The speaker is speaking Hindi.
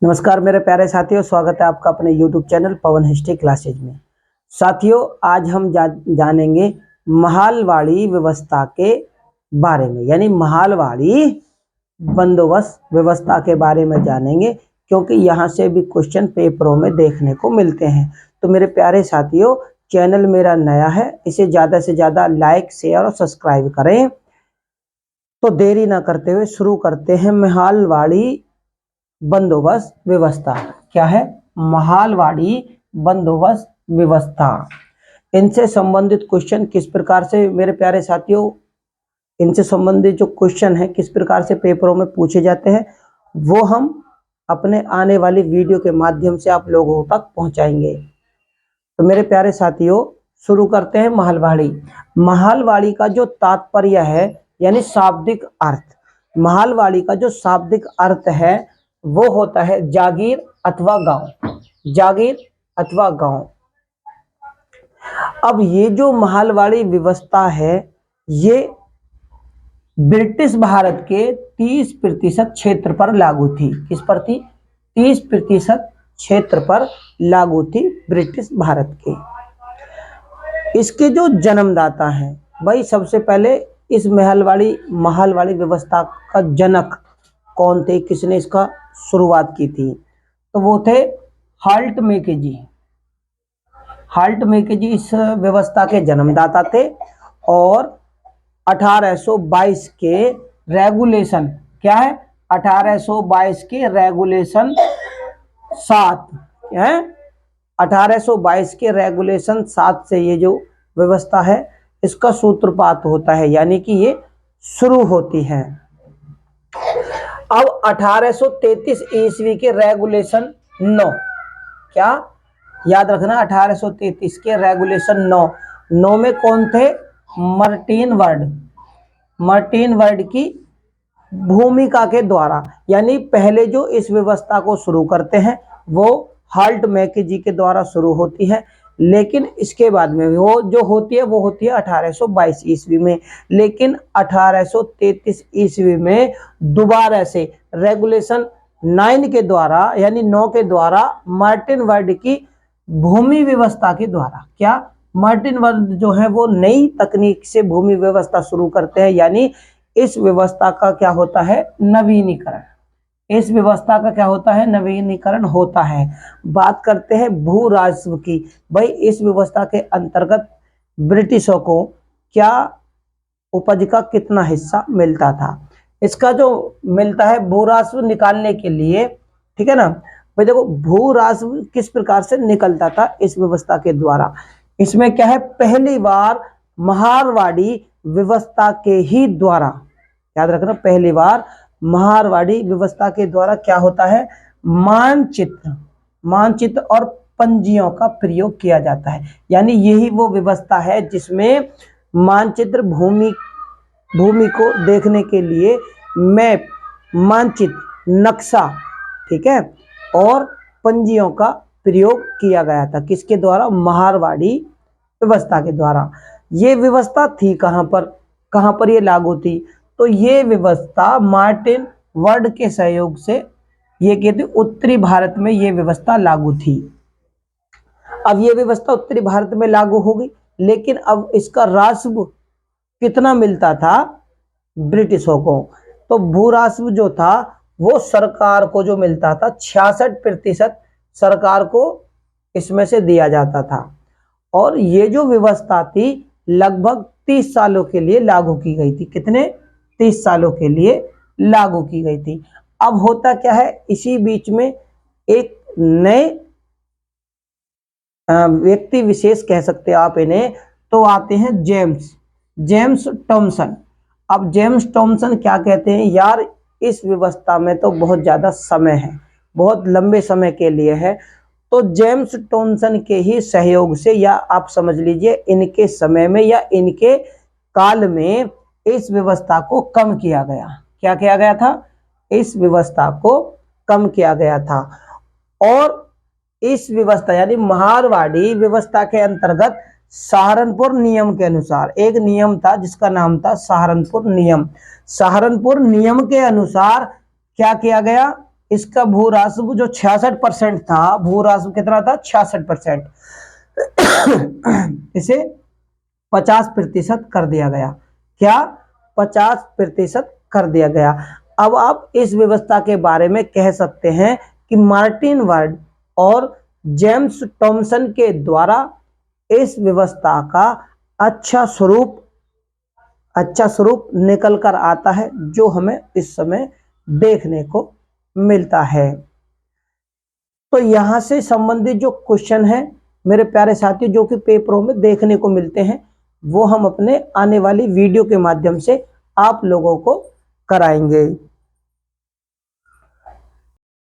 नमस्कार मेरे प्यारे साथियों, स्वागत है आपका अपने YouTube चैनल पवन हिस्ट्री क्लासेज में। साथियों, आज हम जानेंगे महालवाड़ी व्यवस्था के बारे में, यानी महालवाड़ी बंदोबस्त व्यवस्था के बारे में जानेंगे, क्योंकि यहाँ से भी क्वेश्चन पेपरों में देखने को मिलते हैं। तो मेरे प्यारे साथियों, चैनल मेरा नया है, इसे ज़्यादा से ज़्यादा लाइक, शेयर और सब्सक्राइब करें। तो देरी ना करते हुए शुरू करते हैं। महालवाड़ी बंदोबस्त व्यवस्था क्या है? महालवाड़ी बंदोबस्त व्यवस्था। इनसे संबंधित क्वेश्चन किस प्रकार से मेरे प्यारे साथियों, इनसे संबंधित जो क्वेश्चन है किस प्रकार से पेपरों में पूछे जाते हैं, वो हम अपने आने वाली वीडियो के माध्यम से आप लोगों तक पहुंचाएंगे। तो मेरे प्यारे साथियों, शुरू करते हैं। महालवाड़ी, महालवाड़ी का जो तात्पर्य है यानी शाब्दिक अर्थ, महालवाड़ी का जो शाब्दिक अर्थ है वो होता है जागीर अथवा गांव। जागीर अथवा गांव। अब ये जो महालवाड़ी व्यवस्था है ये ब्रिटिश भारत के 30% क्षेत्र पर लागू थी। किस पर थी? 30% क्षेत्र पर लागू थी ब्रिटिश भारत के। इसके जो जन्मदाता हैं भाई, सबसे पहले इस महालवाड़ी व्यवस्था का जनक कौन थे, किसने इसका शुरुआत की थी? तो वो थे हाल्ट मेके जी। हाल्ट मेके जी इस व्यवस्था के जन्मदाता थे और 1822 के रेगुलेशन, क्या है? 1822 के रेगुलेशन 7 है। 1822 के रेगुलेशन 7 से ये जो व्यवस्था है इसका सूत्रपात होता है, यानी कि ये शुरू होती है। अब 1833 ईस्वी के रेगुलेशन 9, क्या याद रखना? 1833 के रेगुलेशन 9 में कौन थे? Martin word. मार्टिन वर्ड की भूमिका के द्वारा, यानी पहले जो इस व्यवस्था को शुरू करते हैं वो हाल्ट मेके जी के द्वारा शुरू होती है, लेकिन इसके बाद में वो जो होती है वो होती है 1822 ईस्वी में। लेकिन 1833 ईस्वी में दोबारा से रेगुलेशन 9 के द्वारा, यानी 9 के द्वारा मार्टिन वर्ड की भूमि व्यवस्था के द्वारा, क्या मार्टिन वर्ड जो है वो नई तकनीक से भूमि व्यवस्था शुरू करते हैं, यानी इस व्यवस्था का क्या होता है? नवीनीकरण। इस व्यवस्था का क्या होता है? नवीनीकरण होता है। बात करते हैं भू राजस्व की। भाई, इस व्यवस्था के अंतर्गत ब्रिटिशों को क्या उपज का कितना हिस्सा मिलता था? इसका जो मिलता है भू राजस्व निकालने के लिए, ठीक है ना भाई। देखो, भू राजस्व किस प्रकार से निकलता था इस व्यवस्था के द्वारा। इसमें क्या है? पहली बार महालवाड़ी व्यवस्था के ही द्वारा, याद रखना, पहली बार महालवाड़ी व्यवस्था के द्वारा क्या होता है? मानचित्र और पंजियों का प्रयोग किया जाता है। यानी यही वो व्यवस्था है जिसमें मानचित्र, भूमि को देखने के लिए मैप, मानचित्र, नक्शा, ठीक है, और पंजियों का प्रयोग किया गया था। किसके द्वारा? महालवाड़ी व्यवस्था के द्वारा। ये व्यवस्था थी कहां पर ये लागू थी? तो ये व्यवस्था मार्टिन वर्ड के सहयोग से, ये कहते उत्तरी भारत में ये व्यवस्था लागू थी। अब ये व्यवस्था उत्तरी भारत में लागू हो गई, लेकिन अब इसका राजस्व कितना मिलता था ब्रिटिशों को? तो भू राजस्व जो था वो सरकार को जो मिलता था, 66% सरकार को इसमें से दिया जाता था। और ये जो व्यवस्था थी लगभग 30 सालों के लिए लागू की गई थी। कितने? 30 सालों के लिए लागू की गई थी। अब होता क्या है? इसी बीच में एक नए व्यक्ति विशेष कह सकते हैं आप इन्हें, तो आते हैं जेम्स टॉमसन। अब जेम्स टॉमसन क्या कहते हैं? यार, इस व्यवस्था में तो बहुत ज्यादा समय है, बहुत लंबे समय के लिए है। तो जेम्स टॉमसन के ही सहयोग से, या आप समझ लीजिए इनके समय में या इनके काल में, इस व्यवस्था को कम किया गया। क्या किया गया था? इस व्यवस्था को कम किया गया था। और इस व्यवस्था यानी महालवाड़ी व्यवस्था के अंतर्गत सहारनपुर नियम के अनुसार एक नियम था जिसका नाम था सहारनपुर नियम। सहारनपुर नियम के अनुसार क्या किया गया? इसका भू राजस्व जो 66% था, भू राजस्व कितना था 66%, इसे 50% कर दिया गया। क्या 50% कर दिया गया। अब आप इस व्यवस्था के बारे में कह सकते हैं कि मार्टिन वर्ड और जेम्स थॉमसन के द्वारा इस व्यवस्था का अच्छा स्वरूप निकल कर आता है, जो हमें इस समय देखने को मिलता है। तो यहां से संबंधित जो क्वेश्चन है मेरे प्यारे साथियों, जो कि पेपरों में देखने को मिलते हैं, वो हम अपने आने वाली वीडियो के माध्यम से आप लोगों को कराएंगे।